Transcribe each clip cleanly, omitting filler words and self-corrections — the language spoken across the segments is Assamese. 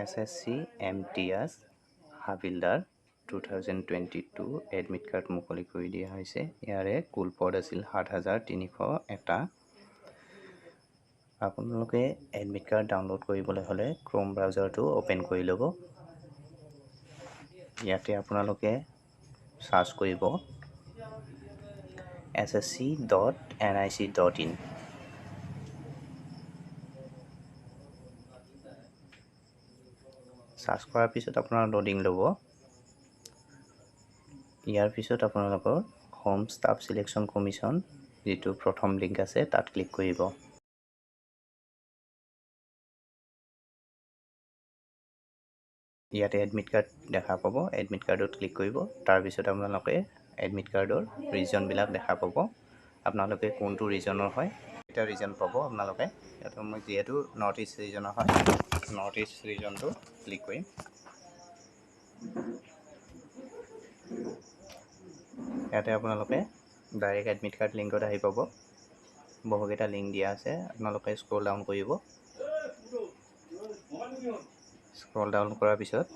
SSC MTS HAVILDAR 2022 admit card মুকলি কৰি দিয়া হৈছে। ইয়াৰে কুল পদ আছিল ৭,৩০১টা। আপোনালোকে এডমিট কাৰ্ড ডাউনলোড কৰিবলৈ হ'লে ক্ৰোম ব্ৰাউজাৰটো অ'পেন কৰি ল'ব। ইয়াতে আপোনালোকে সাৰ্চ কৰিব ssc.nic.in। সাৰ্চ কৰাৰ পিছত আপোনাৰ লোডিং ল'ব। ইয়াৰ পিছত আপোনালোকৰ হোম ষ্টাফ সিলেকশ্যন কমিশ্যন যিটো প্ৰথম লিংক আছে তাত ক্লিক কৰিব। ইয়াতে এডমিট কাৰ্ড দেখা পাব, এডমিট কাৰ্ডত ক্লিক কৰিব। তাৰপিছত আপোনালোকে এডমিট কাৰ্ডৰ ৰিজনবিলাক দেখা পাব, আপোনালোকে কোনটো ৰিজনৰ হয় এটা ৰিজন পাব আপোনালোকে। ইয়াতে মই যিহেতু নৰ্থ ইষ্ট ৰিজনৰ হয়, নৰ্থ ইষ্ট ৰিজনটো ক্লিক কৰিম। ইয়াতে আপোনালোকে ডাইৰেক্ট এডমিট কাৰ্ড লিংকত আহি পাব। বহুকেইটা লিংক দিয়া আছে, আপোনালোকে স্ক্ৰল ডাউন কৰিব। স্ক্ৰল ডাউন কৰাৰ পিছত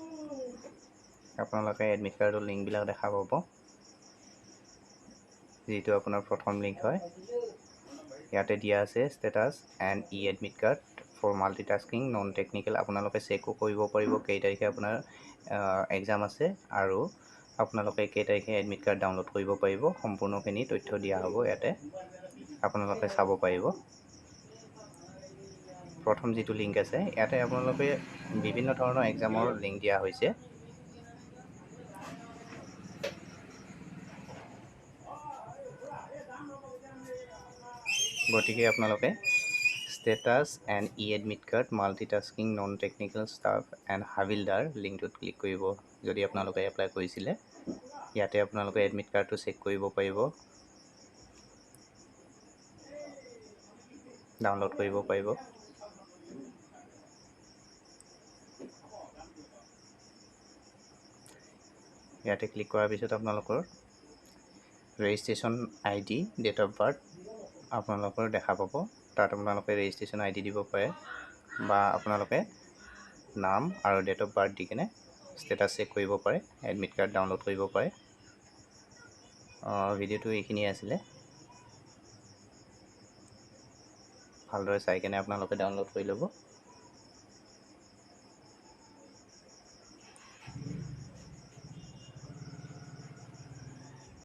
আপোনালোকে এডমিট কাৰ্ডৰ লিংকবিলাক দেখা পাব, যিটো আপোনাৰ প্ৰথম লিংক হয়। ইয়াতে দিয়া আছে status and e admit card for multitasking non technical. আপোনালোকে চেকো কৰিব পাৰিব কেই তাৰিখে আপোনাৰ এক্সাম আছে আৰু আপোনালোকে কেই তাৰিখে এডমিট কাৰ্ড ডাউনলোড কৰিব পাৰিব। সম্পূৰ্ণখিনি তথ্য দিয়া হ'ব, ইয়াতে আপোনালোকে চাব পাৰিব। প্ৰথম যিটো লিংক আছে ইয়াতে আপোনালোকে বিভিন্ন ধৰণৰ এক্সামৰ লিংক দিয়া হৈছে। গতিকে আপোনালোকে status and e admit card multitasking non technical staff and havildar লিংকটোত ক্লিক কৰিব। যদি আপোনালোকে এপ্লাই কৰিছিলে, ইয়াতে আপোনালোকে এডমিট কাৰ্ডটো চেক কৰিব পাৰিব, ডাউনলোড কৰিব পাৰিব। ইয়াতে ক্লিক কৰাৰ পিছত আপোনালোকৰ registration ID, date of birth আপোনালোকৰ দেখা পাব। তাত আপোনালোকে ৰেজিষ্ট্ৰেশ্যন ID দিব পাৰে বা আপোনালোকে নাম আৰু ডেট অফ বাৰ্থ দি কিনে ষ্টেটাছ চেক কৰিব পাৰে, এডমিট কাৰ্ড ডাউনলোড কৰিব পাৰে। ভিডিঅ'টো এইখিনিয়ে আছিলে। ভালদৰে চাই কেনে আপোনালোকে ডাউনলোড কৰি ল'ব।